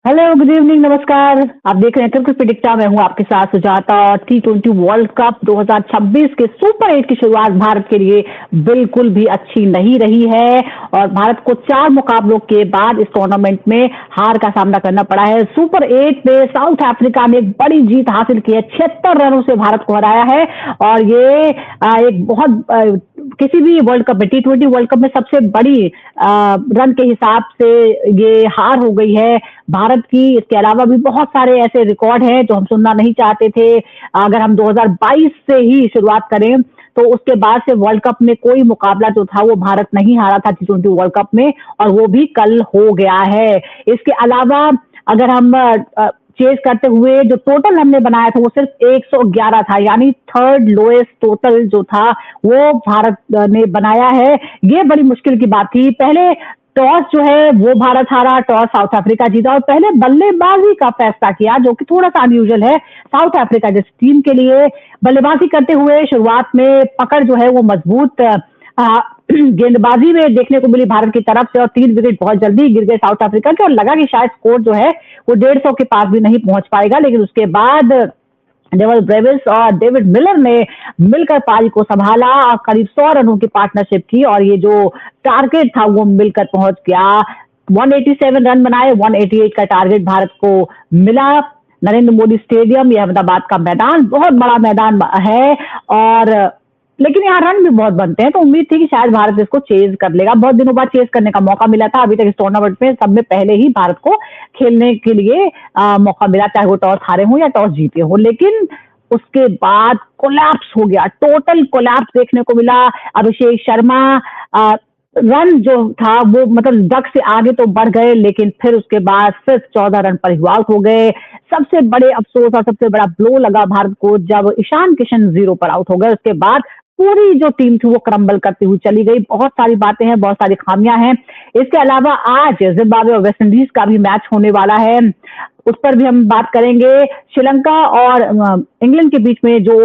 Hello, good evening, नमस्कार। आप देख रहे हैं क्रिकेट प्रेडिक्टर। मैं हूं आपके साथ सुजाता। और T20 वर्ल्ड कप 2026 के सुपर 8 की शुरुआत भारत के लिए बिल्कुल भी अच्छी नहीं रही है और भारत को 4 मुकाबलों के बाद इस टूर्नामेंट में हार का सामना करना पड़ा है। सुपर 8 में साउथ अफ्रीका ने एक बड़ी जीत हासिल की है, 76 रनों से भारत को हराया है। और ये एक बहुत किसी भी वर्ल्ड कप में, T20 वर्ल्ड कप में सबसे बड़ी रन के हिसाब से ये हार हो गई है भारत की। इसके अलावा भी बहुत सारे ऐसे रिकॉर्ड हैं जो हम सुनना नहीं चाहते थे। अगर हम 2022 से ही शुरुआत करें तो उसके बाद से वर्ल्ड कप में कोई मुकाबला जो था वो भारत नहीं हारा था T20 वर्ल्ड कप में, और वो भी कल हो गया है। इसके अलावा अगर हम चेस करते हुए जो टोटल हमने बनाया था वो सिर्फ 111 था, यानी थर्ड लोएस्ट टोटल जो था वो भारत ने बनाया है। ये बड़ी मुश्किल की बात थी। पहले टॉस जो है वो भारत हारा, टॉस साउथ अफ्रीका जीता और पहले बल्लेबाजी का फैसला किया, जो कि थोड़ा सा अनयूजुअल है साउथ अफ्रीका जैसी टीम के लिए। बल्लेबाजी करते हुए शुरुआत में पकड़ जो है वो मजबूत गेंदबाजी में देखने को मिली भारत की तरफ से, और 3 विकेट बहुत जल्दी गिर गए साउथ अफ्रीका के, और लगा कि शायद स्कोर जो है वो 150 के पास भी नहीं पहुंच पाएगा। लेकिन उसके बाद डेविड ब्रेविस और डेविड मिलर ने मिलकर पारी को संभाला और करीब 100 रनों की पार्टनरशिप की, और ये जो टारगेट था वो मिलकर पहुंच गया। 187 रन बनाए, 188 का टारगेट भारत को मिला। नरेंद्र मोदी स्टेडियम, ये अहमदाबाद का मैदान बहुत बड़ा मैदान है, और लेकिन यहाँ रन भी बहुत बनते हैं, तो उम्मीद थी कि शायद भारत इसको चेज कर लेगा। बहुत दिनों बाद चेज करने का मौका मिला था। अभी तक इस टूर्नामेंट में सब में पहले ही भारत को खेलने के लिए मौका मिला, चाहे वो टॉस हारे हों या टॉस जीते हों। लेकिन उसके बाद कोलैप्स हो गया, टोटल कोलैप्स देखने को मिला। अभिषेक शर्मा रन जो था वो मतलब डक से आगे तो बढ़ गए, लेकिन फिर उसके बाद सिर्फ 14 रन पर ही आउट हो गए। सबसे बड़े अफसोस और सबसे बड़ा ब्लो लगा भारत को जब ईशान किशन 0 पर आउट हो गए। उसके बाद पूरी जो टीम थी वो क्रम्बल करती हुई चली गई। बहुत सारी बातें हैं, बहुत सारी खामियां हैं। इसके अलावा आज जिम्बाब्वे और वेस्ट इंडीज का भी मैच होने वाला है, उस पर भी हम बात करेंगे। श्रीलंका और इंग्लैंड के बीच में जो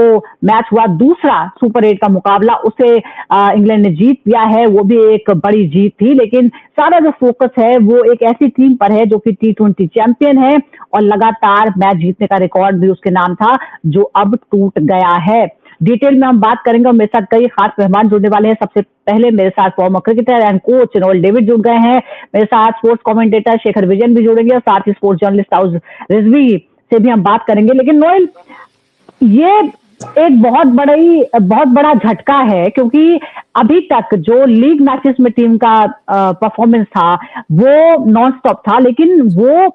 मैच हुआ, दूसरा सुपर 8 का मुकाबला, उसे इंग्लैंड ने जीत लिया है। वो भी एक बड़ी जीत थी, लेकिन सारा जो फोकस है वो एक ऐसी टीम पर है जो कि T20 चैंपियन है, और लगातार मैच जीतने का रिकॉर्ड भी उसके नाम था, जो अब टूट गया है। डिटेल में हम बात करेंगे और मेरे साथ कई खास मेहमान जुड़ने वाले हैं। सबसे पहले मेरे साथ farmer cricketer and coach Noel David जुड़ गए हैं। मेरे साथ स्पोर्ट्स कमेंटेटर शेखर विजयन भी जुड़ेंगे, और साथ ही स्पोर्ट्स जर्नलिस्ट हाउस रिजवी से भी हम बात करेंगे। लेकिन नोएल, ये एक बहुत बड़ा झटका है, क्योंकि अभी तक जो लीग मैचेस में टीम का परफॉर्मेंस था वो नॉन स्टॉप था, लेकिन वो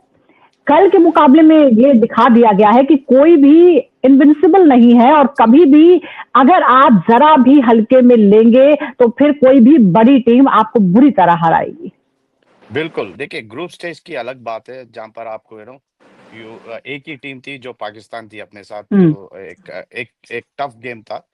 कल के मुकाबले में ये दिखा दिया गया है कि कोई भी इनविंसिबल नहीं है, और कभी भी अगर आप जरा भी हल्के में लेंगे तो फिर कोई भी बड़ी टीम आपको बुरी तरह हराएगी। बिल्कुल, देखिए ग्रुप स्टेज की अलग बात है जहां पर आपको एक ही टीम थी जो पाकिस्तान थी अपने साथ, हम्म। जो एक टफ गेम था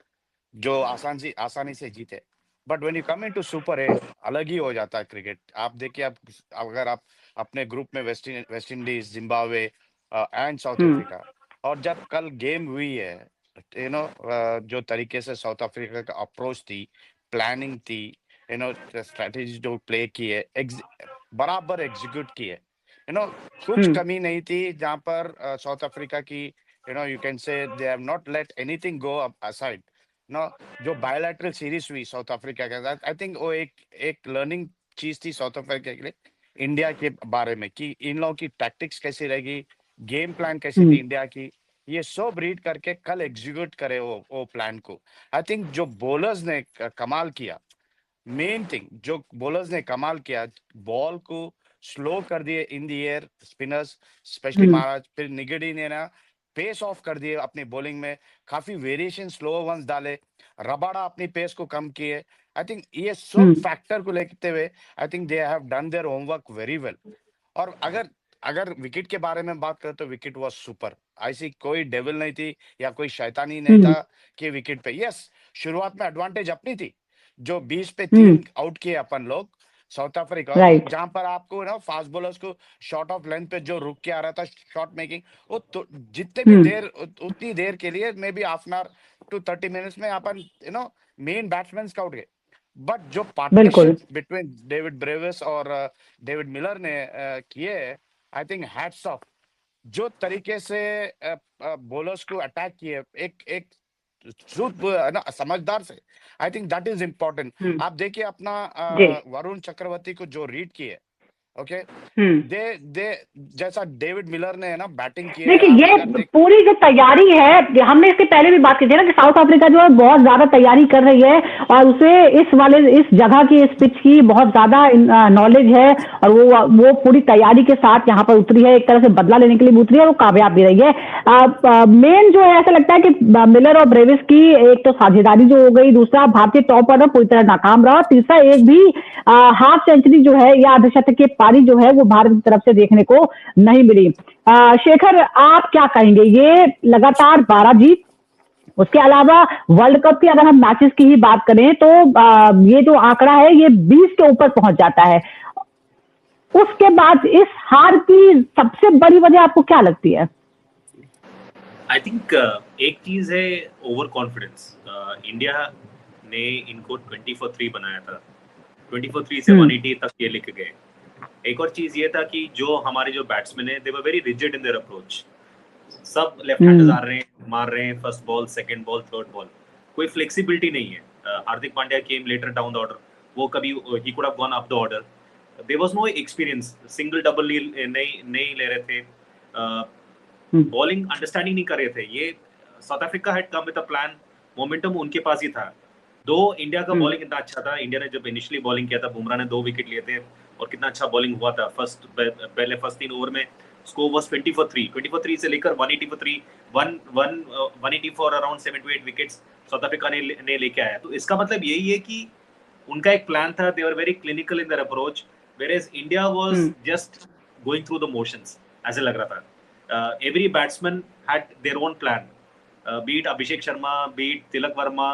जो आसानी से जीते। But when you come into super 8 अलग ही हो जाता है क्रिकेट। आप देखिए, आप अगर आप अपने ग्रुप में West Indies, Zimbabwe and south hmm. Africa, और जब कल गेम हुई है, जो तरीके से साउथ अफ्रीका का अप्रोच थी, प्लानिंग थी, स्ट्रेटेजी जो प्ले की है, बराबर एग्जीक्यूट की है। कुछ हम्म। कमी नहीं थी जहां पर साउथ अफ्रीका की, you can say they have not let anything go aside. No, जो बायलैटरल सीरीज हुई साउथ अफ्रीका के साथ, आई थिंक वो एक एक लर्निंग चीज थी साउथ अफ्रीका के लिए, इंडिया के बारे में, कि इन लोगों की टैक्टिक्स कैसी रहेगी, गेम प्लान कैसी थी हम्म। इंडिया की। ये सब रीड करके कल एग्जीक्यूट करे वो प्लान को। आई थिंक जो बॉलर्स ने कमाल किया, मेन थिंग जो बॉलर्स ने कमाल किया, बॉल को स्लो कर दिए इन दी एयर स्पिनर्स, स्पेशली हम्म। महाराज। फिर निगेडी ने ना पेस ऑफ कर दिए अपनी बॉलिंग में, काफी वेरिएशन स्लो वंस डाले, रबाड़ा अपनी पेस को कम किए। आई थिंक ये सब हम्म। फैक्टर को लेते हुए I think they have done their homework very well. और अगर अगर विकेट के बारे में बात करें तो विकेट वाज सुपर। ऐसी कोई डेविल नहीं थी या कोई शैतानी नहीं हम्म। था कि विकेट पे। यस, शुरुआत में एडवांटेज अपनी थी, जो 20 पे हम्म। 3 आउट किए अपन लोग साउथ अफ्रीका को, राइट। जहां पर आपको ना फास्ट बॉलर्स को शॉट ऑफ लेंथ पे जो रुक के आ रहा था शॉट मेकिंग, वो तो जितने भी हम्म। देर उतनी देर के लिए maybe half an hour to 30 minutes में अपन मेन बैट्समैन आउट गए। बट जो बिल्कुल। पार्टनरशिप बिटवीन डेविड ब्रेविस और डेविड मिलर ने किए, आई थिंक हैट्स ऑफ, जो तरीके से बॉलर्स को अटैक किए, एक एक ना समझदार से, I think that is important. आप देखिए अपना जी। वरुण चक्रवर्ती को जो रीड किए, ओके, हम्म। दे दे जैसा डेविड मिलर ने है ना बैटिंग की है, देखिए, आप ये अगर देख। पूरी जो तैयारी है, हमने इसके पहले भी बात की थी ना कि साउथ अफ्रीका जो है बहुत ज्यादा तैयारी कर रही है और उसे इस जगह की, इस पिच की बहुत ज्यादा नॉलेज है और वो पूरी तैयारी के साथ यहाँ पर उतरी है, एक तरह से बदला लेने के लिए भी उतरी है और वो कामयाब भी रही है। मेन जो है, ऐसा लगता है कि मिलर और ब्रेविस की एक तो साझेदारी जो हो गई, दूसरा भारतीय टॉप ऑर्डर पूरी तरह नाकाम रहा, तीसरा एक भी हाफ सेंचुरी जो है या अर्धशतक की पारी जो है वो भारत की तरफ से देखने को नहीं मिली। शेखर, आप क्या कहेंगे? ये लगातार 12 जीत, उसके अलावा वर्ल्ड कप की अगर हम मैचेस की ही बात करें तो ये जो आंकड़ा है ये 20 के ऊपर पहुंच जाता है। उसके बाद इस हार की सबसे बड़ी वजह आपको क्या लगती है? आई थिंक एक चीज है ओवर कॉन्फिडेंस। इंडिया ने इनको 24-3 बनाया था, 24-3 से 180 तक ये लेके गए। एक और चीज ये था कि जो हमारे जो बैट्समैन है, they were very rigid in their approach. सब लेफ्ट हैंडर्स आ रहे हैं, मार रहे हैं, first ball, second ball, third ball, कोई फ्लेक्सिबिलिटी नहीं है। Hardik Pandya came later down the order, वो कभी he could have gone up the order. There was no experience, single double नहीं ले रहे थे, बॉलिंग अंडरस्टैंडिंग नहीं कर रहे थे। ये south Africa had come with a plan, momentum उनके पास ही था। दो इंडिया का बॉलिंग इतना अच्छा था, इंडिया ने जब इनिशियली बॉलिंग किया था, बुमराह ने 2 विकेट लिए थे और कितना अच्छा बॉलिंग हुआ था। पहले फर्स्ट 3 ओवर में स्कोर वाज 24-3 से लेकर 180 for 3, 180 for around 7 to 8 wickets south Africa ने लेके आया। तो इसका मतलब यही है कि उनका एक प्लान था, they were very clinical in their approach, whereas India was just going through the motions, ऐसे लग रहा था। Every batsman had their own plan, beat Abhishek Sharma, beat Tilak Varma,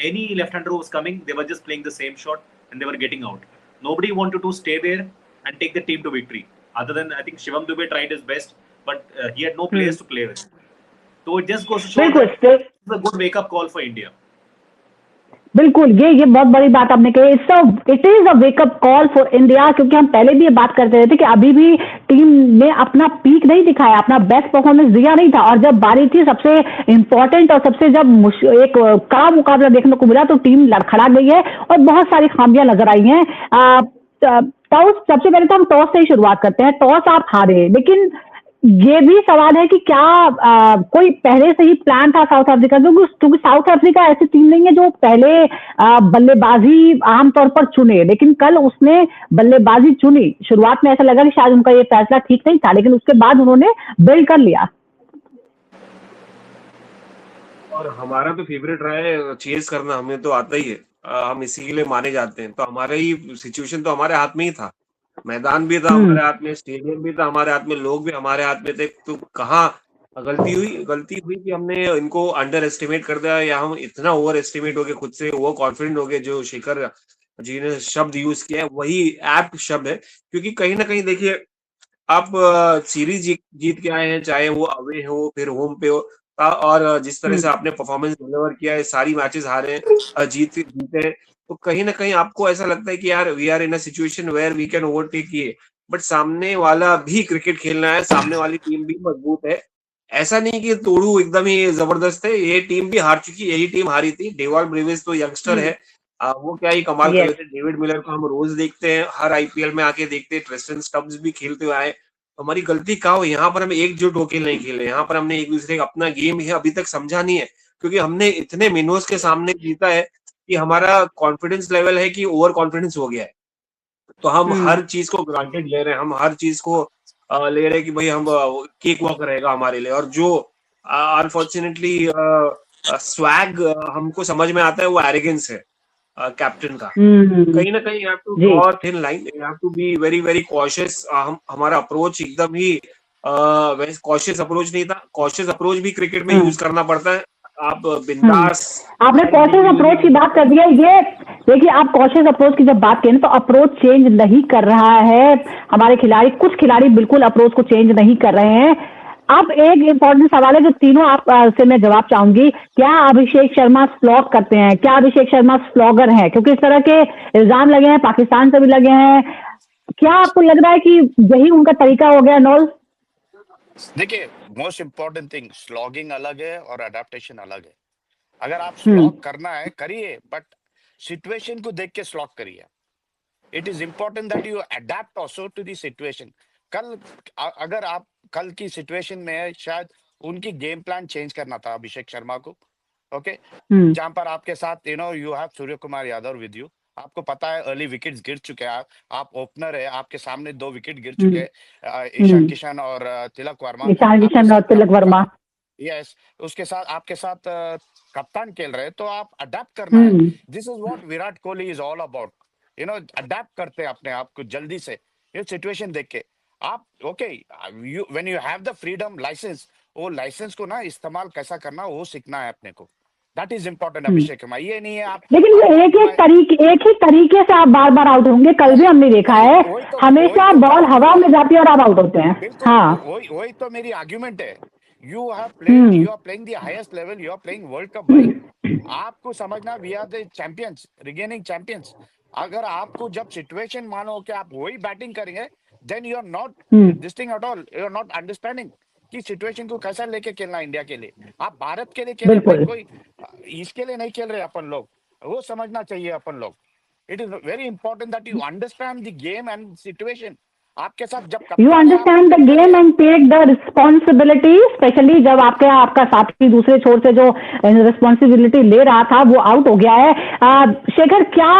any left-hander who was coming, they were just playing the same shot and they were getting out. Nobody wanted to stay there and take the team to victory. Other than, I think Shivam Dube tried his best, but he had no players to play with. So it just goes to show that it's a good wake-up call for India. बिल्कुल, ये बहुत बड़ी बात आपने कही। It is a wake up call for India, क्योंकि हम पहले भी ये बात करते रहे थे कि अभी भी टीम ने अपना पीक नहीं दिखाया, अपना बेस्ट परफॉर्मेंस दिया नहीं था और जब बारी थी सबसे इंपॉर्टेंट और सबसे जब एक कड़ा मुकाबला देखने को मिला तो टीम लड़खड़ा गई है और बहुत सारी खामियां नजर आई हैं। टॉस, सबसे पहले तो हम टॉस से ही शुरुआत करते हैं। टॉस आप हारे, लेकिन ये भी सवाल है कि क्या कोई पहले से ही प्लान था साउथ अफ्रीका, क्योंकि साउथ अफ्रीका ऐसी टीम नहीं है जो पहले बल्लेबाजी आमतौर पर चुने, लेकिन कल उसने बल्लेबाजी चुनी। शुरुआत में ऐसा लगा कि शायद उनका ये फैसला ठीक नहीं था, लेकिन उसके बाद उन्होंने बिल्ड कर लिया। और हमारा तो फेवरेट रहा है चेस करना, हमें तो आता ही है, हम इसी के लिए माने जाते हैं। तो हमारा ही सिचुएशन तो हमारे हाथ में ही था, मैदान भी था हमारे हाथ में, स्टेडियम भी था हमारे हाथ में, लोग भी हमारे हाथ में थे। तो कहाँ गलती हुई कि हमने इनको अंडर एस्टिमेट कर दिया या हम इतना ओवर एस्टिमेट हो गए, खुद से ओवर कॉन्फिडेंट हो गए। जो शेखर जी ने शब्द यूज किया है वही एप्ट शब्द है, क्योंकि कहीं ना कहीं देखिए, आप सीरीज जीत के आए हैं, चाहे वो अवे हो फिर होम पे हो, और जिस तरह से आपने परफॉर्मेंस डिलीवर किया है, सारी मैचेस हारे हैं, जीते हैं, तो कहीं ना कहीं आपको ऐसा लगता है कि यार we are in a situation where we can overtake ये। बट सामने वाला भी क्रिकेट खेलना है, सामने वाली टीम भी मजबूत है। ऐसा नहीं कि तोड़ू एकदम ही जबरदस्त है, ये टीम भी हार चुकी, यही टीम हारी थी। डेवाल ब्रेविस तो यंगस्टर है, वो क्या ही कमाल कर लेते। डेविड मिलर को हम रोज देखते हैं, हर आईपीएल में आके देखते हैं, ट्रिस्टन स्टब्स भी खेलते हुए आए। हमारी गलती कहाँ हो? यहाँ पर हम एकजुट होकर नहीं खेले, यहाँ पर हमने एक दूसरे का अपना गेम है अभी तक समझा नहीं है, क्योंकि हमने इतने मिनोस के सामने जीता है कि हमारा कॉन्फिडेंस लेवल है कि ओवर कॉन्फिडेंस हो गया है। तो हम हर चीज को ग्रांटेड ले रहे हैं, हम हर चीज को ले रहे हैं कि भाई हम केक वॉक रहेगा हमारे लिए। और जो अनफॉर्चुनेटली स्वैग हमको समझ में आता है वो एरोगेंस है कैप्टन का। कहीं ना कहीं you have to draw thin line, you have to be very very cautious. हमारा अप्रोच एकदम ही कॉशियस अप्रोच नहीं था। कॉशियस अप्रोच भी क्रिकेट में यूज करना पड़ता है। आप बिंदास, आपने कॉशियस अप्रोच की बात कर दी है। ये देखिए, आप कॉशियस अप्रोच की जब बात करें तो अप्रोच चेंज नहीं कर रहा है हमारे खिलाड़ी, कुछ खिलाड़ी बिल्कुल अप्रोच को चेंज नहीं कर रहे हैं। अब एक इम्पोर्टेंट सवाल है जो तीनों आप से मैं जवाब चाहूंगी, क्या अभिषेक शर्मा स्लॉग करते हैं? क्या अभिषेक शर्मा स्लॉगर हैं? क्योंकि इस तरह के इल्जाम लगे हैं, पाकिस्तान से भी लगे हैं, क्या आपको लग रहा है कि यही उनका तरीका हो गया नॉल? देखिए, मोस्ट इम्पोर्टेंट थिंग, स्लॉगिंग अलग है और अडेप्टेशन अलग है। अगर आप स्लॉग करना है करिए, बट सिचुएशन को देख के स्लॉग करिए। It is important that you adapt also to the situation. अगर आप कल की सिचुएशन में है, शायद उनकी गेम प्लान चेंज करना था अभिषेक शर्मा को, ओके, जहां पर आपके साथ you have Surya Kumar Yadav with you. आपको पता है अर्ली विकेट्स गिर चुके हैं, आप ओपनर है, आपके सामने 2 विकेट गिर चुके हैं, ईशान किशन और तिलक वर्मा। ईशान किशन और तिलक वर्मा, यस, उसके साथ आपके साथ कप्तान खेल रहे हैं, तो आप अडेप्ट करना है। This is what Virat Kohli is all about, adapt करते हैं अपने आप को जल्दी से, ये सिचुएशन देख के आप, okay, when you have the freedom licence, वो लाइसेंस को ना इस्तेमाल कैसा करना वो सीखना है अपने को। That is important Abhishek Sharma. ये नहीं है आप, लेकिन ये एक ही तरीके से आप बार बार आउट होंगे। कल भी हमने देखा है, हमेशा बॉल हवा में जाती है और आप आउट होते हैं। हाँ, वही तो मेरी आर्ग्यूमेंट है। You are playing the highest level, you are playing world cup भाई। आपको समझना, we are the champions, regaining champions. अगर आपको जब सिचुएशन मानो कि आप वही बैटिंग करेंगे, then you are not this thing at all, you are not understanding कि सिचुएशन को कैसा लेके खेलना इंडिया के लिए। आप भारत के लिए खेल रहे हैं, कोई इसके लिए नहीं खेल रहे अपन लोग, वो समझना चाहिए अपन लोग। It is very important that you understand the game and situation. आपके साथ जब you understand the game and take the responsibility, especially जब आपका साथी दूसरे छोर से जो रिस्पॉन्सिबिलिटी ले रहा था वो आउट हो गया है। शेखर, क्या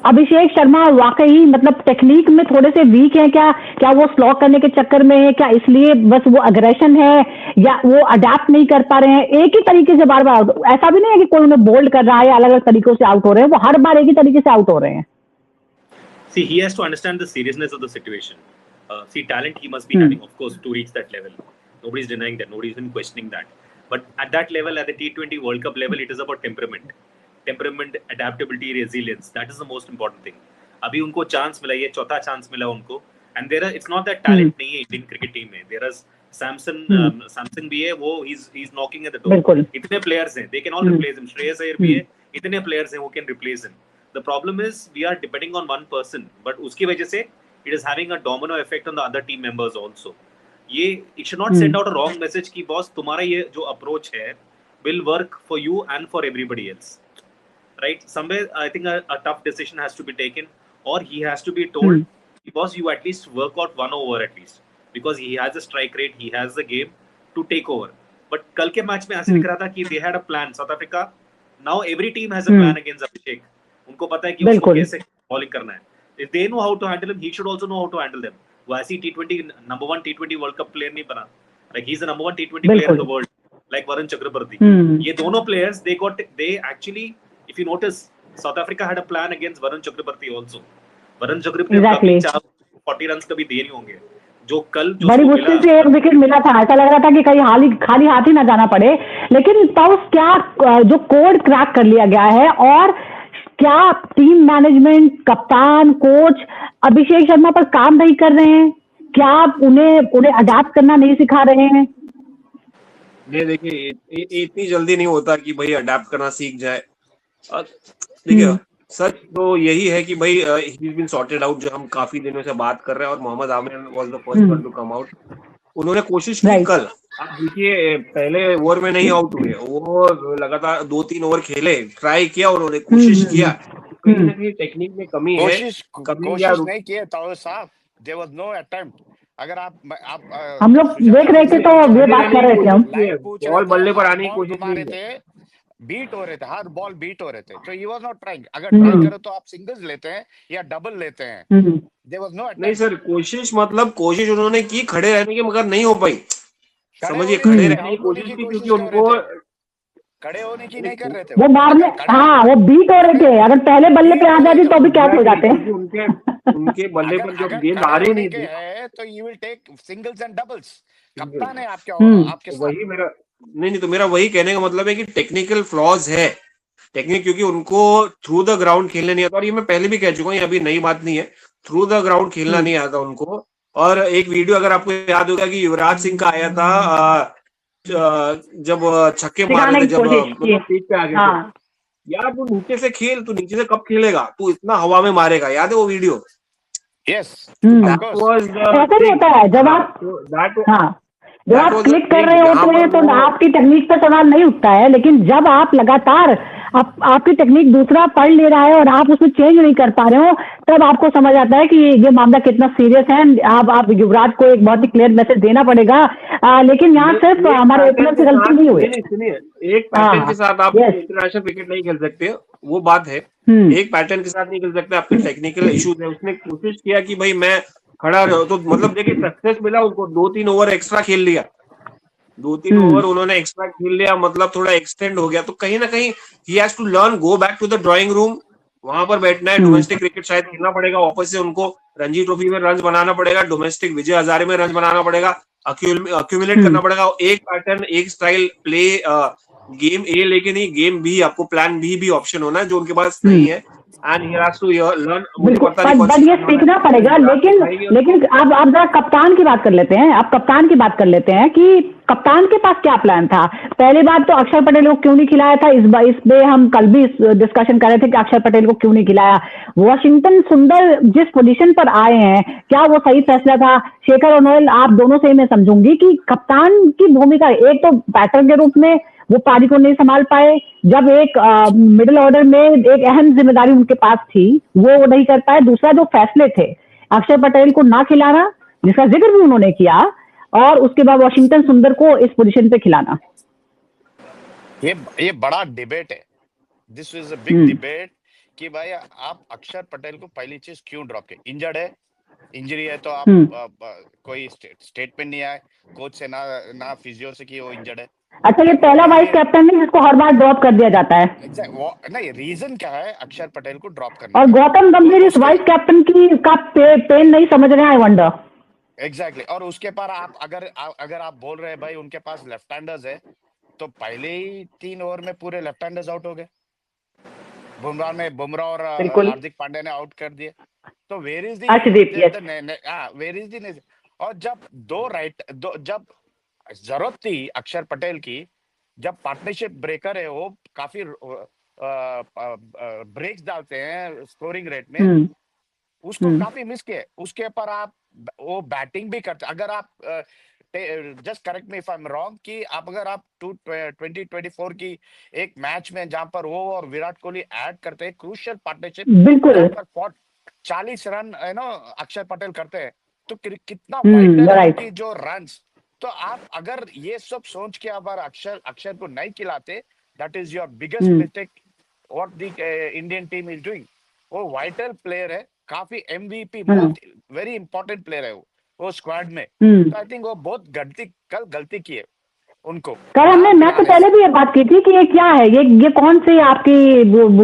अभिषेक शर्मा वाकई मतलब टेक्निक में थोड़े से वीक है क्या वो स्लॉग करने के चक्कर में है, क्या इसलिए बस वो अग्रेशन है, या वो अडेप्ट नहीं कर पा रहे हैं? एक ही तरीके से बार बार आउट, ऐसा भी नहीं है कि कोई उन्हें बोल्ड कर रहा है, अलग अलग तरीकों से आउट हो रहे हैं, वो हर बार एक ही तरीके से आउट हो रहे हैं। See, he has to understand the seriousness of the situation. See, talent he must be having, of course, to reach that level. Nobody's denying that. Nobody's even questioning that. But at that level, at the T20 World Cup level, it is about temperament. Temperament, adaptability, resilience. That is the most important thing. अभी उनको chance मिला, ये चौथा chance मिला उनको. And it's not that talent नहीं है Indian cricket team में. There is Samson भी है, वो he's knocking at the door. इतने players हैं, they can all replace him. Shreyas Iyer भी है, इतने players हैं, वो can replace him. The problem is we are depending on one person, but उसकी वजह से it is having a domino effect on the other team members also. ये it should not send out a wrong message कि boss तुम्हारा ये जो approach है will work for you and for everybody else, right? Somewhere I think a tough decision has to be taken, or he has to be told, boss you at least work out 1 over at least, because he has a strike rate, he has the game to take over. But कल के match में ऐसे दिख रहा था कि they had a plan. South Africa, now every team has a plan against Abhishek. उनको पता है कि उसको कैसे बॉलिंग करना है। If they know how to handle him, he should also know how to handle them. वो ऐसी T20 number 1 T20 World Cup player नहीं बना। Like he's the number 1 T20 player in the world, like Varun Chakrabarti. ये दोनों players they actually, if you notice, South Africa had a plan against Varun Chakrabarti also. Varun Chakrabarti कभी 40 runs कभी दे नहीं होंगे। जो कल जो बड़ी मुश्किल से 1 विकेट मिला था, ऐसा लग रहा था कि कहीं खाली हाथ ही ना जाना पड़े। लेकिन पाउस क्या जो कोड क्रैक कर लिया गया है, और क्या टीम मैनेजमेंट, कप्तान, कोच अभिषेक शर्मा पर काम नहीं कर रहे हैं? क्या उन्हें अडैप्ट करना नहीं सिखा रहे हैं? नहीं, देखिए इतनी जल्दी नहीं होता कि भाई अडैप्ट करना सीख जाए। देखिए सच तो यही है कि भाई he is been sorted out, जो हम काफी दिनों से बात कर रहे हैं, और Mohammad Aamir was the first one to come out. उन्होंने कोशिश की कल, आप देखिए पहले ओवर में नहीं आउट हुए, वो लगातार 2-3 ओवर खेले, ट्राई किया, उन्होंने कोशिश किया। कहीं ना कहीं टेक्निक में कमी है, कोशिश नहीं किए ताऊ साहब, देयर वाज नो अटेम्प्ट। अगर आप हम लोग देख रहे थे तो ये बात कर रहे थे, हम बॉल बल्ले पर आने की कोशिश कर रहे थे, बीट हो रहे थे, हर बॉल बीट हो रहे थे, तो ही वाज नॉट ट्राइंग। अगर ट्राई करो तो आप सिंगल्स लेते हैं या डबल लेते हैं। There was no attempt. नहीं सर, कोशिश उन्होंने की खड़े रहने की, मगर नहीं हो पाई। समझिए, खड़े रहने की कोशिश की, क्योंकि उनको खड़े होने की नहीं कर रहे थे, वो मारने, हाँ वो बीट हो रहे थे। अगर पहले बल्ले पे आ जाती तो भी कैच हो जाते हैं। उनके बल्ले पर जब गेंद आ रही नहीं थी, तो you will take singles and doubles. कप्तान है आपके साथ। वही मेरा नहीं तो मेरा वही कहने का मतलब है कि टेक्निकल फ्लॉज है, क्योंकि उनको थ्रू द ग्राउंड खेलने नहीं आता। और ये मैं पहले भी कह चुका हूँ, ये अभी नई बात नहीं है, थ्रू द ग्राउंड खेलना नहीं आता उनको। और एक वीडियो अगर आपको याद होगा कि युवराज सिंह का आया था, जब छक्के मारे थे, जब पीठ पे आ गए थे, यार तू नीचे से खेल, तू नीचे से कब खेलेगा, तू इतना हवा में मारेगा, याद है वो video? Yes, hmm, of That course. was the ऐसा भी thing. होता है जब आप That हाँ जब that आप was the क्लिक कर thing. रहे जहाँ होते हैं पर तो वो आपकी टेक्निक पर सवाल नहीं उठता है, लेकिन जब आप लगातार आपकी टेक्निक दूसरा पढ़ ले रहा है और आप उसमें चेंज नहीं कर पा रहे हो, तब आपको समझ आता है कि ये मामला कितना सीरियस है। आप युवराज को एक बहुत ही क्लियर मैसेज देना पड़ेगा। लेकिन यहाँ सिर्फ एक हमारे पैटर्न ओपनर के से गलती साथ नहीं हुई। सुनिए एक हाँ पैटर्न हाँ के साथ आप यस इंटरनेशनल क्रिकेट नहीं खेल सकते, वो बात है। हम्म एक पैटर्न के साथ नहीं खेल सकते, आपके टेक्निकल इश्यूज है। उसने कोशिश किया कि भाई मैं खड़ा रहो, तो मतलब देखिए सक्सेस मिला उनको, 2-3 ओवर एक्स्ट्रा खेल लिया, 2-3 हम्म ओवर उन्होंने एक्स्ट्रा खेल लिया, मतलब थोड़ा एक्सटेंड हो गया। तो कहीं ना कहीं he has to learn, go back to the drawing room, वहां पर बैठना है। हम्म डोमेस्टिक क्रिकेट शायद खेलना पड़ेगा वापस से उनको, रणजी ट्रॉफी में रन बनाना पड़ेगा, डोमेस्टिक विजय हजारे में रन बनाना पड़ेगा, अक्यूमुलेट करना पड़ेगा। एक पैटर्न, एक स्टाइल प्ले, गेम ए लेके नहीं, गेम बी, आपको प्लान बी भी ऑप्शन होना है जो उनके पास नहीं हम्म है। And he has to learn. मुझे बिल्कुल, पता नहीं कौन सी बट ये टीम सीखना पड़ेगा। युवराज लेकिन सिखाएगी उनको। अब जरा कप्तान की बात कर लेते हैं। अब कप्तान की बात कर लेते हैं कि कप्तान के पास क्या प्लान था। पहली बात तो अक्षर पटेल को क्यों नहीं खिलाया था, इस पे हम कल भी डिस्कशन कर रहे थे कि अक्षर पटेल को क्यों नहीं खिलाया। वॉशिंगटन सुंदर जिस पोजीशन पर आए हैं, क्या वो सही फैसला था। शेखर और नोएल, आप दोनों से मैं समझूंगी कि कप्तान की भूमिका, एक तो बैटर के रूप में वो पारी को नहीं संभाल पाए, जब एक मिडिल ऑर्डर में एक अहम जिम्मेदारी उनके पास थी वो नहीं कर पाए। दूसरा जो फैसले थे अक्षर पटेल को ना खिलाना, जिसका जिक्र भी उन्होंने किया, और उसके बाद वॉशिंगटन सुंदर को इस पोजीशन पे खिलाना। ये बड़ा डिबेट है। This is a big hmm debate कि भाई आप अक्षर पटेल को पहली चीज क्यों ड्रॉप किए। इंजर्ड है, इंजरी है तो आप हम्म कोई स्टेटमेंट नहीं आए कोच से, ना फिजियो से कि वो इंजर्ड है। अच्छा, ये देन पहला वाइस ये कैप्टन नहीं जिसको हर बार ड्रॉप कर दिया जाता है, नहीं, रीजन क्या है अक्षर पटेल को ड्रॉप करने और का। गौतम गंभीर इस उसके वाइस कैप्टन की का पेन नहीं समझ रहे हैं, आई वंडर। एग्जैक्टली और उसके पर आप अगर आप बोल रहे हैं भाई उनके पास लेफ्ट हैंडर्स है, तो पहले ही 3 ओवर में पूरे लेफ्ट हैंडर्स आउट हो गए। बुमराह और बिल्कुल, हार्दिक पांड्या ने आउट कर दिए। तो where is Arshdeep, yes. Where is the. और जब जब जरूरत थी अक्षर पटेल की, जब पार्टनरशिप ब्रेकर है वो काफी ब्रेक्स डालते हैं स्कोरिंग रेट में, हम्म उसको हम्म काफी मिस किए। उसके पर आप वो बैटिंग भी करते। अगर आप just correct me if I am wrong कि अगर आप 2024 की एक मैच में जहां पर वो और विराट कोहली ऐड करते हैं क्रूशियल पार्टनरशिप, बिल्कुल, जहां पर 40 रन अक्षर पटेल करते हैं, तो कितना वाइटल है राइट। उनकी जो रन्स। तो आप अगर ये सब सोच के अगर अक्षर को नहीं खिलाते, that is your biggest hmm mistake what the Indian team is doing. वो वाइटल प्लेयर है, काफी एमवीपी, हम्म बहुत वेरी इंपॉर्टेंट प्लेयर है वो स्क्वाड में। हम्म तो आई थिंक वो बहुत गलती की है उनको कल ना मैं तो खिलाने पहले से। भी ये बात की थी कि ये क्या है, ये कौन सी आपकी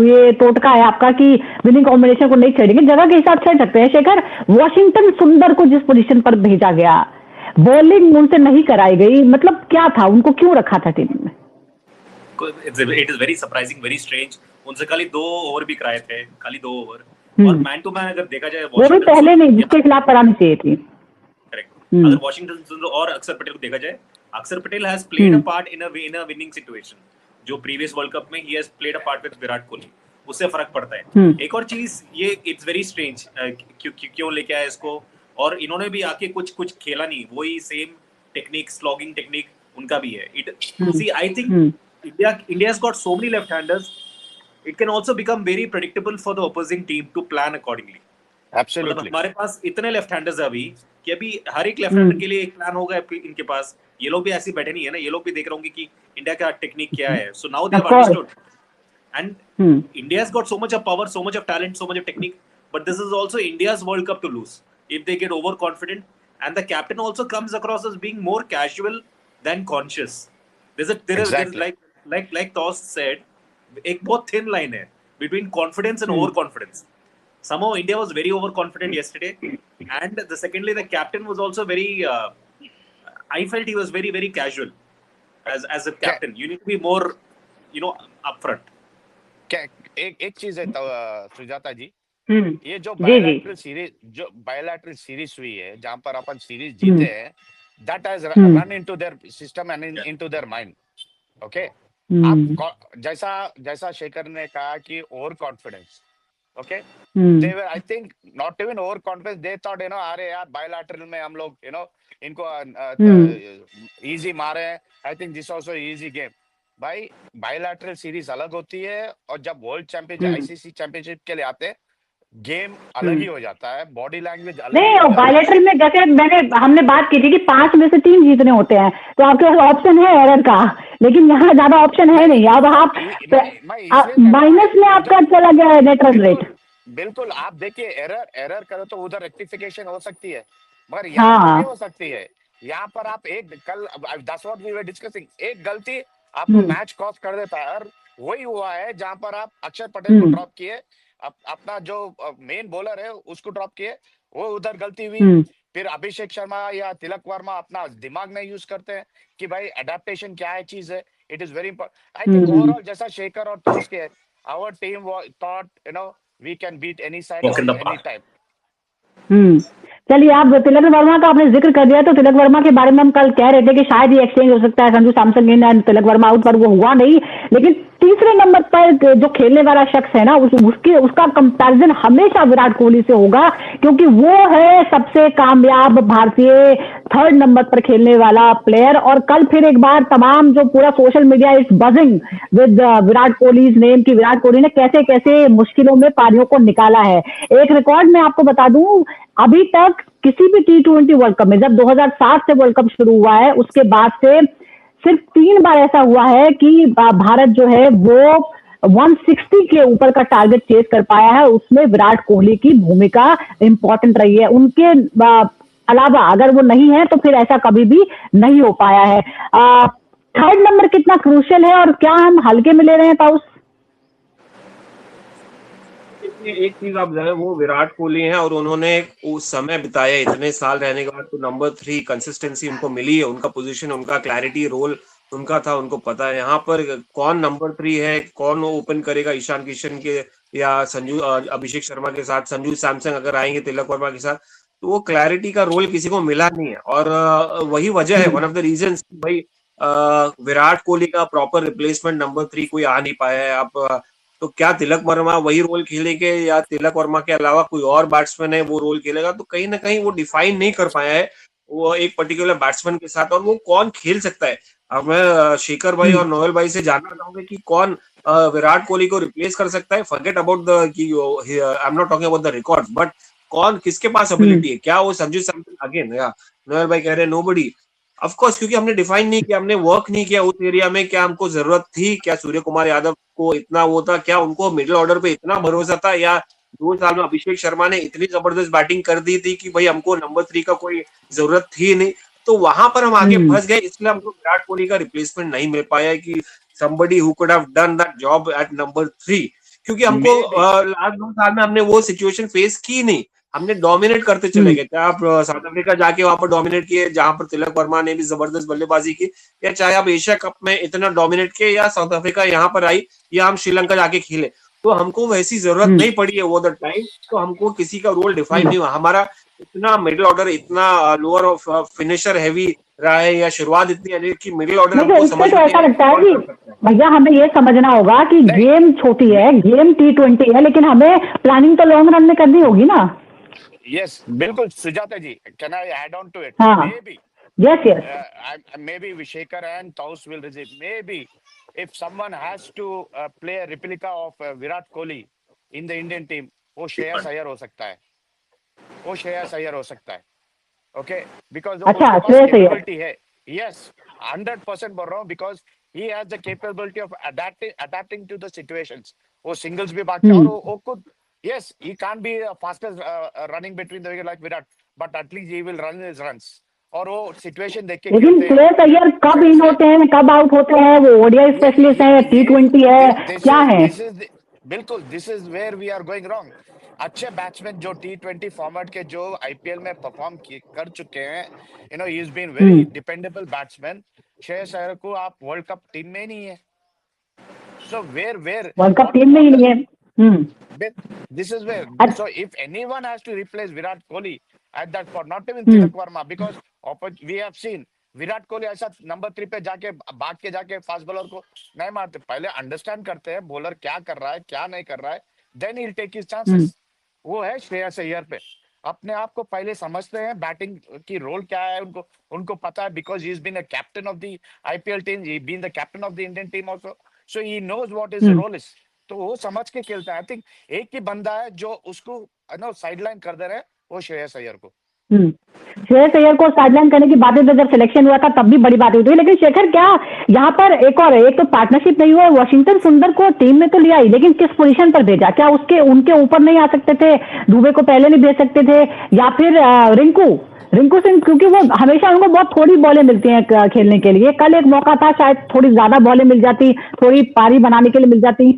ये टोटका है आपका कि विनिंग कॉम्बिनेशन को नहीं छेड़ेंगे। जगह के हिसाब से सकते हैं। शेखर, वॉशिंगटन सुंदर को जिस पोजीशन पर भेजा गया, बॉलिंग उनसे नहीं कराई गई, मतलब क्या था, उनको क्यों रखा था टीम में। It is very surprising, very strange. उनसे खाली 2 ओवर भी कराए थे, खाली 2 ओवर। और मैन टू मैन अगर देखा जाए वो भी पहले नहीं, जिसके खिलाफ करानी चाहिए थी। करेक्ट। अगर वॉशिंगटन सुंदर और अक्षर पटेल को देखा जाए, अक्षर Patel has played a part in a winning situation. जो प्रीवियस वर्ल्ड कप में he has played a part with Virat Kohli, उससे फर्क पड़ता है। एक और चीज, ये इट्स वेरी स्ट्रेंज क्यों लेके आया इसको। और इन्होंने भी आके कुछ खेला नहीं, वही सेम टेक्निक, स्लॉगिंग टेक्निक उनका भी है। See I think India has got so many left handers, it can also become very predictable for the opposing team to plan accordingly. मतलब एब्सोल्युटली हमारे पास इतने लेफ्ट हैंडर्स है अभी कि अभी हर एक लेफ्ट हैंडर के लिए एक प्लान होगा इनके पास। ये लोग भी ऐसे बैठे नहीं है ना, ये लोग भी देख रहे होंगे कि इंडिया का टेक्निक क्या है। So now they have understood, and India has got so much of power, so much of talent, so much of technique, but this is also India's world cup to lose if they get over confident. And the captain also comes across as being more casual than conscious. There is exactly like Toss said, एक बहुत thin line है between confidence and overconfidence. Somehow India was very overconfident yesterday, and secondly the captain was also very I felt he was very very casual as a captain. You need to be more, upfront. क्या एक चीज है सुजाता जी, ये जो जी bilateral series हुई है जहां पर अपन सीरीज जीते हैं, that has run into their system and into their mind. Okay, आप जैसा शेखर ने कहा कि over Okay, hmm they were, I think, not even overconfident. They thought, अरे यार bilateral में हम लोग, इनको easy मारे हैं. I think this also easy game. भाई bilateral series अलग होती है, और जब वर्ल्ड चैंपियनशिप, हम्म आईसीसी चैंपियनशिप के लिए आते हैं, गेम अलग ही हम्म हो जाता है, बॉडी लैंग्वेज अलग ही नहीं, हो और जाता है. बायलैटरल में जैसे हमने बात की थी कि 5 में से 3 जीतने होते हैं, तो आपके पास ऑप्शन है एरर का, लेकिन यहाँ ज्यादा ऑप्शन है नहीं. अब आप मैं इसलिए कह रहा हूँ माइनस में आपका उधर, चला गया है नेट रन रेट. बिल्कुल बिल्कुल. आप देखिए, एरर एरर करो तो उधर रेक्टिफिकेशन हो सकती है, मगर यहाँ पर नहीं हाँ. हो सकती है. यहाँ पर आप एक कल, that's what we were discussing, एक गलती आपको हम्म मैच कॉस्ट कर देता है. और वही हुआ है जहाँ पर आप अक्षर पटेल को हम्म ड्रॉप किए, अपना जो मेन बॉलर है उसको ड्रॉप किए, वो उधर गलती हुई. हम्म फिर अभिषेक शर्मा या तिलक वर्मा अपना दिमाग नहीं यूज करते हैं कि भाई अडेप्टेशन क्या है, चीज है. It is very important. I think hmm overall जैसा शेखर और तोस के, our team thought, we can beat any side Walk in the any park. time. हम्म चलिए, आप तिलक वर्मा का आपने जिक्र कर दिया, तो तिलक वर्मा के बारे में हम कल कह रहे थे कि शायद ये एक्सचेंज हो सकता है, Sanju Samson in and Tilak Varma out, पर वो हुआ नहीं. लेकिन तीसरे नंबर पर जो खेलने वाला शख्स है ना, उसका कंपैरिजन हमेशा विराट कोहली से होगा, क्योंकि वो है सबसे कामयाब भारतीय थर्ड नंबर पर खेलने वाला प्लेयर. और कल फिर एक बार तमाम जो पूरा social media is buzzing with Virat Kohli's name, कि विराट कोहली ने कैसे कैसे मुश्किलों में पारियों को निकाला है. एक रिकॉर्ड मैं आपको बता दूं, अभी तक किसी भी T20 वर्ल्ड कप में, जब 2007 से वर्ल्ड कप शुरू हुआ है, उसके बाद से सिर्फ 3 बार ऐसा हुआ है कि भारत जो है वो 160 के ऊपर का टारगेट चेस कर पाया है. उसमें विराट कोहली की भूमिका इंपॉर्टेंट रही है. उनके अलावा अगर वो नहीं है तो फिर ऐसा कभी भी नहीं हो पाया है. थर्ड नंबर कितना क्रूशियल है, और क्या हम हल्के में ले रहे हैं ताउस? एक चीज आप जाने, वो विराट कोहली हैं और उन्होंने उस समय बिताया, इतने साल रहने के बाद, तो नंबर 3 कंसिस्टेंसी उनको मिली है. उनका पोजीशन, उनका क्लैरिटी, रोल उनका था, उनको पता है यहाँ पर कौन नंबर 3 है, कौन वो ओपन करेगा ईशान किशन के या अभिषेक शर्मा के साथ, संजू सैमसन अगर आएंगे तिलक वर्मा के साथ, तो वो क्लैरिटी का रोल किसी को मिला नहीं है. और वही वजह है, वन ऑफ द रीजन भाई विराट कोहली का प्रॉपर रिप्लेसमेंट नंबर 3 कोई आ नहीं पाया है. आप तो क्या तिलक वर्मा वही रोल खेलेंगे, या तिलक वर्मा के अलावा कोई और बैट्समैन है वो रोल खेलेगा? तो कहीं ना कहीं वो डिफाइन नहीं कर पाया है वो एक पर्टिकुलर बैट्समैन के साथ, और वो कौन खेल सकता है. अब मैं शेखर भाई और नोएल भाई से जानना चाहूंगा कि कौन विराट कोहली को रिप्लेस कर सकता है. Forget about the I am not talking about the record, but कौन, किसके पास एबिलिटी है? क्या वो संजू सैमसन अगेन, या नोएल भाई कह रहे हैं नोबडी. ऑफ कोर्स, क्योंकि हमने डिफाइन नहीं किया, हमने वर्क नहीं किया उस एरिया में. क्या हमको जरूरत थी? क्या सूर्य कुमार यादव को इतना वो था? क्या उनको मिडिल ऑर्डर पे इतना भरोसा था? या 2 साल में अभिषेक शर्मा ने इतनी जबरदस्त बैटिंग कर दी थी कि भाई हमको नंबर 3 का कोई जरूरत थी नहीं? तो वहां पर हम आगे फंस गए, इसलिए हमको विराट कोहली का रिप्लेसमेंट नहीं मिल पाया कि somebody who could have done that job at number 3. क्योंकि हमको लास्ट 2 साल में हमने वो सिचुएशन फेस की नहीं. हमने डोमिनेट करते चले गए. चाहे आप साउथ अफ्रीका जाके वहां पर डोमिनेट किए, जहां पर तिलक वर्मा ने भी जबरदस्त बल्लेबाजी की, या चाहे आप एशिया कप में इतना डोमिनेट किए, या साउथ अफ्रीका यहाँ पर आई, या हम श्रीलंका जाके खेले, तो हमको वैसी जरूरत नहीं पड़ी है वो द टाइम. तो हमको किसी का रोल डिफाइन नहीं हुआ. हमारा इतना मिडिल ऑर्डर, इतना लोअर फिनिशर हैवी रहा है, या शुरुआत इतनी अधिक कि मिडिल ऑर्डर हमको समझ तो ऐसा लगता है कि भैया हमें ये समझना होगा कि गेम छोटी है, गेम T20 है, लेकिन हमें प्लानिंग तो लॉन्ग रन में करनी होगी ना. Yes, बिल्कुल सुजाता जी. Can I add on to it? हाँ. Maybe. Yes. Maybe Shekhar and Taus will resist. Maybe if someone has to play a replica of Virat Kohli in the Indian team, वो श्रेयस अय्यर हो सकता है. वो श्रेयस अय्यर हो सकता है. Okay, because अच्छा, उसके पास capability है. Yes, 100% बोल रहा हूँ, because he has the capability of adapting to the situations. वो singles भी भागता है, और वो खुद, yes, he can't be the fastest running between the wicket like Virat, but at least he will run his runs. और वो situation देख के, लेकिन श्रेयस अय्यर कब इन होते हैं, कब आउट होते हैं? वो ओडीआई स्पेशलिस्ट है, T20 है, क्या है? बिल्कुल, this is where we are going wrong. अच्छे बैट्समैन जो T20 फॉर्मेट के जो आईपीएल में परफॉर्म कर चुके हैं, he is been very dependable batsman. Shreyas Iyer को आप वर्ल्ड कप टीम में नहीं है. So where world cup team में ही नहीं है. This is where. So if anyone has to replace Virat Kohli at that spot, not even Tilak Verma, because we have seen Virat Kohli ऐसा नंबर 3 पे जाके भाग के जाके फास्ट बॉलर को नहीं मारते. पहले अंडरस्टैंड करते हैं बॉलर क्या कर रहा है, क्या नहीं कर रहा है, then he will take his chances. वो है श्रेयस अय्यर पे, अपने आप को पहले समझते हैं, बैटिंग की रोल क्या है उनको उनको पता है, because he is been a captain of the IPL team, he been the captain of the Indian team also, so he knows what is the role is. तो वो समझ के खेलता है। आई थिंक एक ही बंदा है जो उसको नो साइडलाइन कर दे रहे हैं, वो श्रेयस अय्यर को। श्रेयस अय्यर को साइडलाइन करने की बातें तो जब सिलेक्शन हुआ था तब भी बड़ी बातें हुई, लेकिन शेखर क्या यहाँ पर एक और एक तो पार्टनरशिप नहीं हुआ, वॉशिंगटन सुंदर को टीम में तो लिया ही, लेकिन किस पोजीशन पर भेजा? क्या उसके उनके ऊपर नहीं आ सकते थे? दुबे को पहले नहीं भेज सकते थे? या फिर रिंकू सिंह, क्योंकि वो हमेशा उनको बहुत थोड़ी बॉलें मिलती हैं खेलने के लिए, कल एक मौका था शायद थोड़ी ज्यादा बॉलें मिल जाती, थोड़ी पारी बनाने के लिए मिल जाती।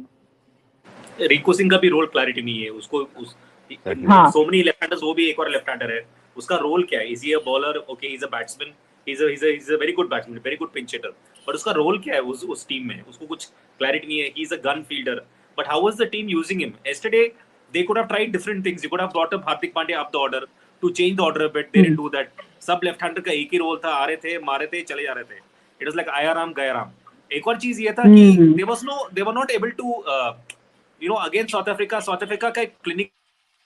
रिंकू सिंह का भी रोल क्लैरिटी नहीं है उसको, हाँ। सो मेनी लेफ्ट हैंडर्स, वो भी एक और लेफ्ट हैंडर है, उसका रोल क्या है? Is he a bowler? Okay, he is a batsman, he is a very good batsman, very good pinch hitter, but उसका रोल क्या है उस टीम में? उसको कुछ क्लैरिटी नहीं है। He is a gun fielder, but how was the team using him? Yesterday they could have tried different things. You could have brought up Hardik Pandya up the order to change the order a bit. They didn't do that. सब left hander का एक ही role था, आ रहे थे, मारे थे, चले जा रहे थे। इट वाज लाइक आया राम गया राम। एक और चीज ये था कि they were not able to against south Africa का एक क्लिनिक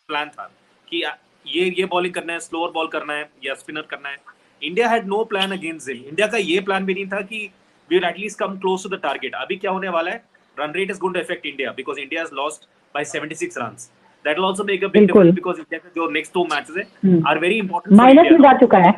प्लान था कि ये बॉलिंग करना है, स्लोअर बॉल करना है या स्पिनर करना है। India had no plan against him. India का ये प्लान भी नहीं था कि we will at least come close to the target. अभी क्या होने वाला है? Run rate is going to affect India because India has lost by 76 runs. That will also make a big difference because India के जो नेक्स्ट 2 मैचेस है are very important. Minus में जा चुका है।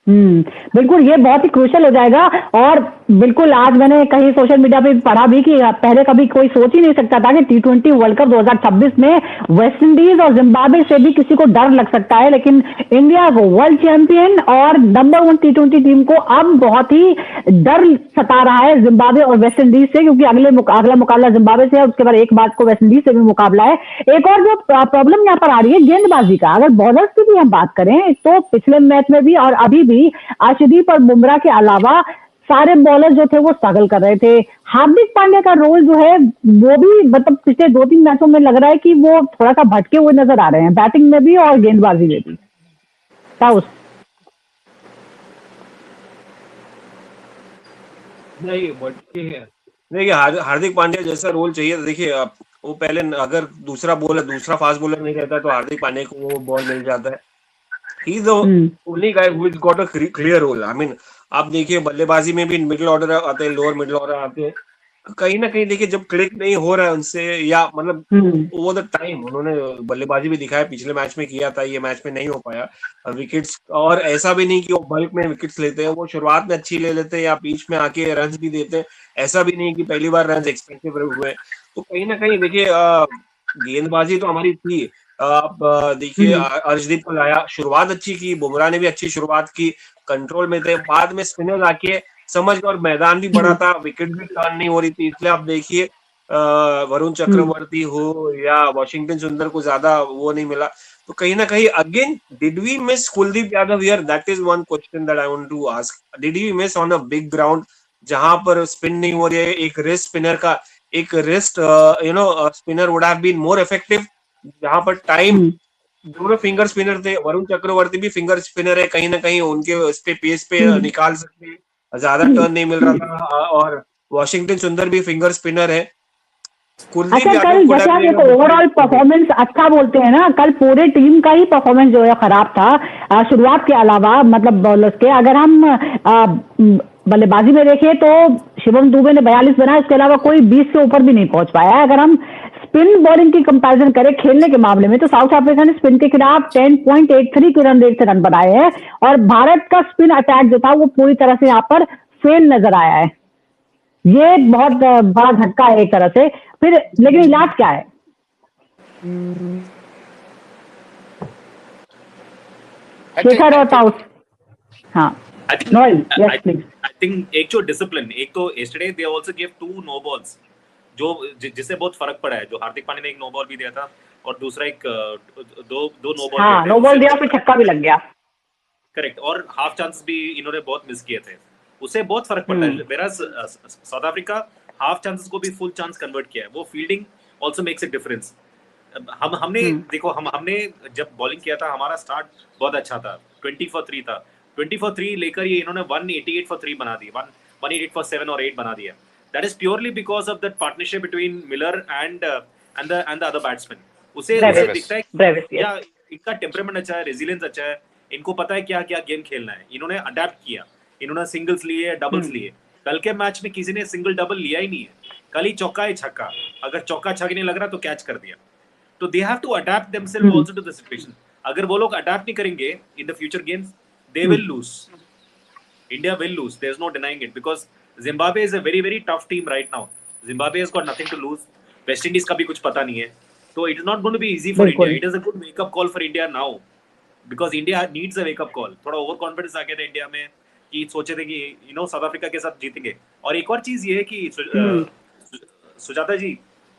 बिल्कुल, ये बहुत ही क्रूशियल हो जाएगा। और बिल्कुल आज मैंने कहीं सोशल मीडिया पे पढ़ा भी कि पहले कभी कोई सोच ही नहीं सकता था कि T20 वर्ल्ड कप 2026 में वेस्ट इंडीज और जिम्बाब्वे से भी किसी को डर लग सकता है, लेकिन इंडिया को वर्ल्ड चैंपियन और नंबर 1 T20 टीम को अब बहुत ही डर सता रहा है जिम्बाब्वे और वेस्ट इंडीज से, क्योंकि अगला मुकाबला जिम्बाब्वे से है, उसके बाद एक मार्च को वेस्ट इंडीज से भी मुकाबला है। एक और जो प्रॉब्लम यहाँ पर आ रही है गेंदबाजी का, अगर बॉलर्स की भी हम बात करें तो पिछले मैच में भी और अभी भी अर्शदीप और बुमराह के अलावा सारे बॉलर जो थे वो स्ट्रगल कर रहे थे। हार्दिक पांड्या का रोल जो है वो भी मतलब पिछले 2-3 मैचों में लग रहा है कि वो थोड़ा सा भटके हुए नजर आ रहे हैं, बैटिंग में भी और गेंदबाजी में भी। नहीं भटके है। देखिए हार्दिक पांड्या जैसा रोल चाहिए। देखिए वो पहले अगर दूसरा फास्ट बॉलर नहीं रहता तो हार्दिक पांड्या को वो बॉल मिल जाता है। He is the only guy who has got a clear role. I mean, आप देखिए बल्लेबाजी में भी मिडिल ऑर्डर आते हैं, लोअर मिडिल ऑर्डर आते हैं, कहीं ना कहीं देखिए जब क्लिक नहीं हो रहा है उनसे, या मतलब ओवर द टाइम उन्होंने बल्लेबाजी भी दिखाया, पिछले मैच में किया था, ये मैच में नहीं हो पाया विकेट्स। और ऐसा भी नहीं कि वो बल्क में विकेट्स लेते हैं, वो शुरुआत में अच्छी ले लेते हैं या बीच में आके रन भी देते हैं। ऐसा भी नहीं कि पहली बार रन एक्सपेंसिव हुए। तो कहीं ना कहीं देखिए गेंदबाजी तो हमारी थी। आप देखिए अर्शदीप को लाया, शुरुआत अच्छी की, बुमराह ने भी अच्छी शुरुआत की, कंट्रोल में थे, बाद में स्पिनर आके समझ गए और मैदान भी बड़ा था, विकेट भी टर्न नहीं हो रही थी। इसलिए आप देखिए वरुण चक्रवर्ती हो या वॉशिंगटन सुंदर को ज्यादा वो नहीं मिला। तो कहीं ना कहीं again did we miss Kuldeep Yadav here? That is one question that I want to ask. Did we miss on a big ground जहां पर स्पिन नहीं हो रही है? एक रिस्ट स्पिनर का एक wrist spinner would have been more effective, जहां पर टाइम दोनों फिंगर स्पिनर थे। वरुण चक्रवर्ती भी फिंगर स्पिनर है, कहीं ना कहीं उनके उस पे पेस पे निकाल सकते हैं, ज्यादा टर्न नहीं मिल रहा था। और वॉशिंगटन सुंदर भी फिंगर स्पिनर है। अच्छा, कल जैसे आप एक ओवरऑल परफॉर्मेंस अच्छा बोलते हैं ना, कल पूरे टीम का ही परफॉर्मेंस जो है खराब था शुरुआत के अलावा, मतलब बॉलर्स के। अगर हम बल्लेबाजी में देखें तो शिवम दुबे ने 42 बनाया, इसके अलावा कोई 20 से ऊपर भी नहीं पहुंच पाया है। अगर हम स्पिन बॉलिंग की कंपैरिजन करें खेलने के मामले में तो साउथ अफ्रीका ने स्पिन के खिलाफ 10.83 की रन रेट से रन बनाए हैं, और भारत का स्पिन अटैक जो था वो पूरी तरह से यहाँ पर फेल नजर आया है। ये बहुत बड़ा झटका है एक तरह से। फिर लेकिन इलाज क्या है? शेखर और ताउस। हाँ, I think एक जो डिसिप्लिन, एक तो yesterday they also gave 2 no balls जो जिससे बहुत फर्क पड़ा है। जो हार्दिक पांड्या ने एक नो बॉल भी दिया था और दूसरा एक दो नो बॉल, हाँ, नो बॉल दिया, फिर छक्का भी लग गया। करेक्ट, और हाफ चांस भी इन्होंने बहुत मिस किए थे, उससे बहुत फर्क पड़ता है। वेराज साउथ अफ्रीका हाफ चांसेस को भी फुल चांस कन्वर्ट किया है। वो fielding also makes a difference. हमने देखो हमने जब बॉलिंग किया था हमारा स्टार्ट बहुत अच्छा था, 20 for 3 था। 20 for 3 लेकर ये इन्होंने 188 for 3 बना दी, 188 for 7 और 8 बना दिया। That is purely because of that partnership between Miller and and the other batsmen. उसे दिखता है Brevis, yes. या इनका टेम्परामेंट अच्छा है, रेजिलियंस अच्छा है, इनको पता है क्या क्या गेम खेलना है, इन्होंने अडेप्ट किया, इन्होंने सिंगल्स लिए, डबल्स लिए। कल के मैच में किसी ने सिंगल डबल लिया ही नहीं है, कल ही चौका ही छक्का, अगर चौका छक्का नहीं लग रहा तो कैच कर दिया। तो they have to adapt themselves also to the situation. अगर वो लोग अडेप्ट नहीं करेंगे in the future games, they will lose, India will lose, there is no denying it, because Zimbabwe is a very very tough team right now. Zimbabwe has got nothing to lose, West Indies का भी कुछ पता नहीं है, तो it is not going to be easy for India. It is a good wake up call for India now, because India needs a wake up call. थोड़ा over confidence आ गया था इंडिया में कि सोचे थे कि साउथ अफ्रीका के साथ जीतेंगे। और एक और चीज ये है कि सुजाता जी,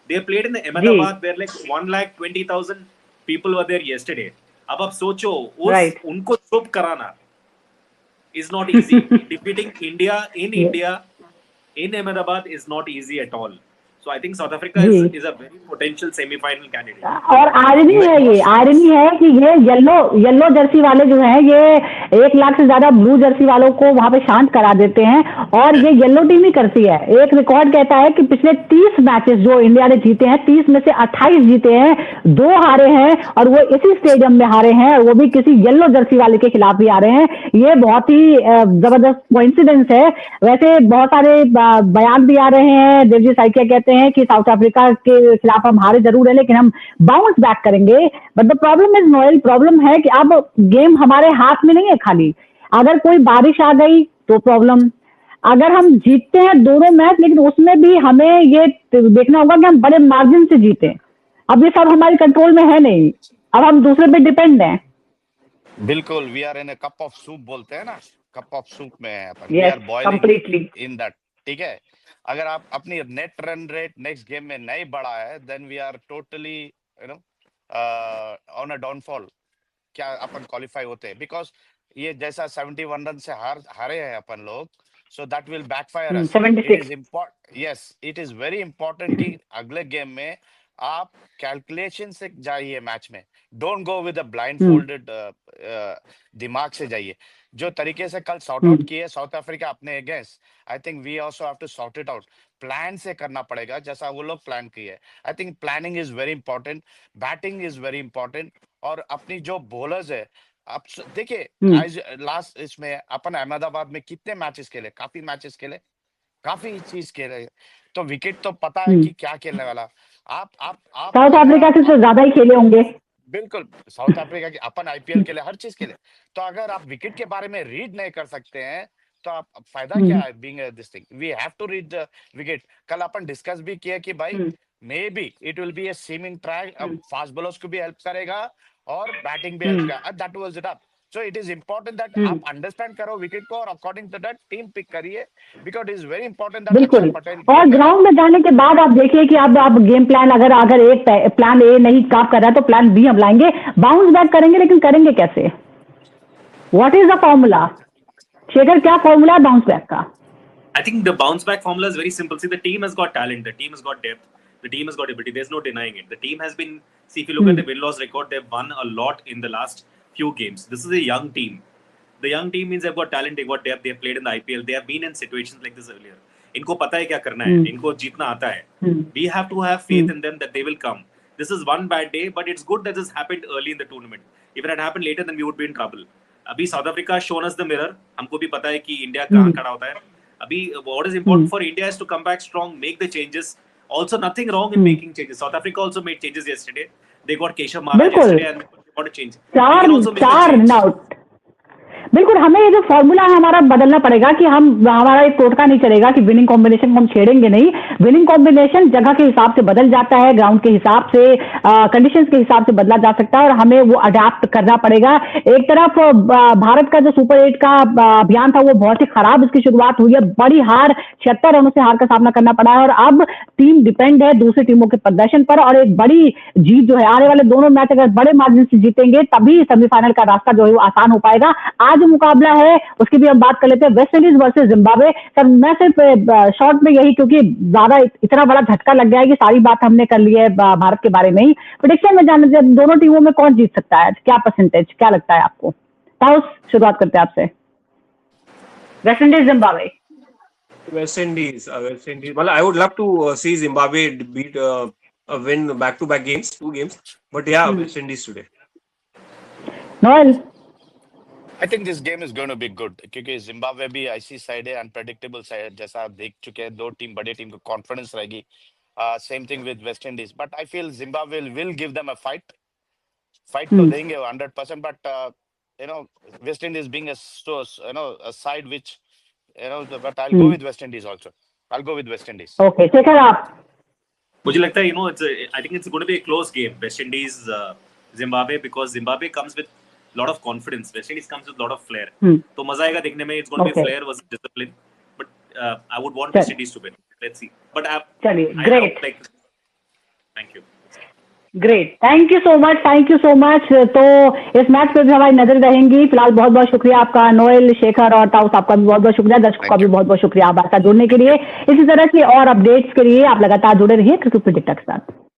they played in Ahmedabad where like 1,20,000 people were there yesterday. अब आप सोचो उनको चुप कराना is not easy. Defeating India in Ahmedabad is not easy at all. So I think South Africa is a very potential semi-final candidate. और irony है कि ये येलो जर्सी वाले जो हैं, ये 1 लाख से ज्यादा ब्लू जर्सी वालों को वहां पे शांत करा देते हैं, और ये येलो टीम ही करती है। एक रिकॉर्ड कहता है कि पिछले 30 मैचेस जो इंडिया ने जीते हैं, 30 में से 28 जीते हैं, 2 हारे हैं, और वो इसी स्टेडियम में हारे हैं, और वो भी किसी येलो जर्सी वाले के खिलाफ भी हारे हैं। ये बहुत ही जबरदस्त कोइंसिडेंस है। वैसे बहुत सारे बयान भी आ रहे हैं, देवजी साइकिया कहते हैं कि साउथ अफ्रीका के खिलाफ हम हारे जरूर है लेकिन हम बाउंस बैक करेंगे। But the problem is Noel, problem है कि अब गेम हमारे हाथ में नहीं है खाली। अगर कोई बारिश आ गई तो प्रॉब्लम, अगर हम जीतते हैं दोनों मैच लेकिन उसमें भी हमें ये देखना होगा कि हम बड़े मार्जिन से जीते। अब ये सब हमारे कंट्रोल में है नहीं, अब हम दूसरे पे डिपेंड हैं। बिल्कुल, we are in a cup of soup, बोलते हैं ना, कप ऑफ सूप में है अपन, we are boiling completely in that. ठीक है, अगर आप अपनी net run rate next game में नहीं बढ़ा है, then we are totally on a downfall. क्या अपन क्वालिफाई होते हैं? बिकॉज ये जैसा 71 रन से हारे हैं अपन लोग, so that will backfire us. It is very important कि अगले गेम में आप कैलकुलेशन से जाइए मैच में, don't go with a blindfolded दिमाग से जाइए। जो तरीके से कल सॉर्ट आउट किए साउथ अफ्रीका अपने against, I think we also have to sort it out. Plan से करना पड़ेगा जैसा वो लोग प्लान किए। I think planning is very important, batting is very important, और अपनी जो बॉलर्स है, आप देखिए लास्ट इसमें अपन अहमदाबाद में कितने मैचेस खेले, काफी मैचेस खेले, काफी चीज खेले, तो विकेट तो पता है कि क्या खेलने वाला। आप साउथ अफ्रीका से तो ज्यादा ही खेले होंगे। बिल्कुल, साउथ अफ्रीका की अपन आईपीएल के लिए हर चीज के लिए, तो अगर आप विकेट के बारे में रीड नहीं कर सकते हैं तो आप फायदा क्या है being this thing. We have to read the wicket. कल अपन डिस्कस भी किया कि भाई maybe it will be a seaming track, fast bowlers को भी हेल्प करेगा और बैटिंग भी हेल्प करेगा, that was it up. So it is important that आप अंडरस्टैंड करो विकेट को और according to that team pick करिए, because it is very important that बिल्कुल। और ग्राउंड में जाने के बाद आप देखिए कि आप गेम प्लान, अगर एक प्लान ए नहीं काम कर रहा है तो प्लान बी हम लाएंगे, बाउंस बैक करेंगे, लेकिन करेंगे कैसे? What is the formula? Shekhar, क्या फॉर्मूला है बाउंस बैक का? I think the bounce back formula is very simple. See, the team has got talent, the team has got depth, the team has got ability. There's no denying it. The team has been, see, if you look at the win-loss record, they've won a lot in the last few games. This is a young team. The young team means they've got talent, they've got depth, they've played in the IPL, they have been in situations like this earlier. इनको पता है क्या करना है, इनको जीतना आता है. We have to have faith in them that they will come. This is one bad day, but it's good that this happened early in the tournament. If it had happened later, then we would be in trouble. अभी South Africa has shown us the mirror. हमको भी पता है कि India कहाँ खड़ा होता है. अभी what is important for India is to come back strong, make the changes. Also, nothing wrong in making changes. South Africa also made changes yesterday. They got Keshav Maharaj yesterday and they got a change. चार run out. बिल्कुल, हमें ये जो formula है हमारा बदलना पड़ेगा कि हमारा एक टोटका नहीं चलेगा कि विनिंग कॉम्बिनेशन को हम छेड़ेंगे नहीं। विनिंग कॉम्बिनेशन जगह के हिसाब से बदल जाता है, ग्राउंड के हिसाब से, कंडीशंस के हिसाब से बदला जा सकता है, और हमें वो अडेप्ट करना पड़ेगा। एक तरफ भारत का जो सुपर 8 का अभियान था वो बहुत ही खराब इसकी शुरुआत हुई है, बड़ी हार, 76 रनों से हार का सामना करना पड़ा है, और अब टीम डिपेंड है दूसरी टीमों के प्रदर्शन पर, और एक बड़ी जीत जो है, आने वाले दोनों मैच अगर बड़े मार्जिन से जीतेंगे तभी सेमीफाइनल का रास्ता जो है वो आसान हो पाएगा। आज जो मुकाबला है उसकी भी हम बात कर लेते हैं, West Indies versus Zimbabwe. Sir, मैं सिर्फ शॉर्ट में यही, क्योंकि ज्यादा इतना बड़ा झटका लग गया है कि सारी बात हमने कर ली है भारत के बारे में ही, प्रेडिक्शन में जानना चाहिए दोनों टीमों में कौन जीत सकता है, क्या परसेंटेज, क्या लगता है आपको? ताउस, शुरुआत करते हैं आपसे। West Indies Zimbabwe. West Indies. Well, I would love to see Zimbabwe beat win back-to-back games, 2 games. But yeah, West Indies today. Noel, I think this game is going to be good, क्योंकि Zimbabwe भी ऐसी side है, unpredictable side, जैसा आप देख चुके हैं, दो टीम बड़ी टीम को कॉन्फिडेंस रहेगी. Same thing with West Indies, but I feel Zimbabwe will give them a fight तो देंगे 100%, but you know West Indies being a side which but I'll go with West Indies also. I'll go with West Indies. Okay Shekhar आप? मुझे लगता है I think it's going to be a close game, West Indies Zimbabwe, because Zimbabwe comes with lot of confidence, West Indies comes with lot of flair. तो मजा आएगा देखने में. It's going to be flair versus discipline, but I would want West Indies to win. Let's see. But चलिए, great. Thank you. Great, thank you so much, thank you so much. तो इस match पे भी हमारी नजर रहेंगी. फिलहाल बहुत बहुत शुक्रिया आपका नोएल, शेखर और ताउस, आपका भी बहुत बहुत शुक्रिया. दर्शकों का भी बहुत बहुत शुक्रिया हमारे साथ जुड़ने के लिए. इसी तरह की और अपडेट्स के लिए आप लगातार जुड़े रहिए क्रिकेट प्रेडिक्टर के साथ.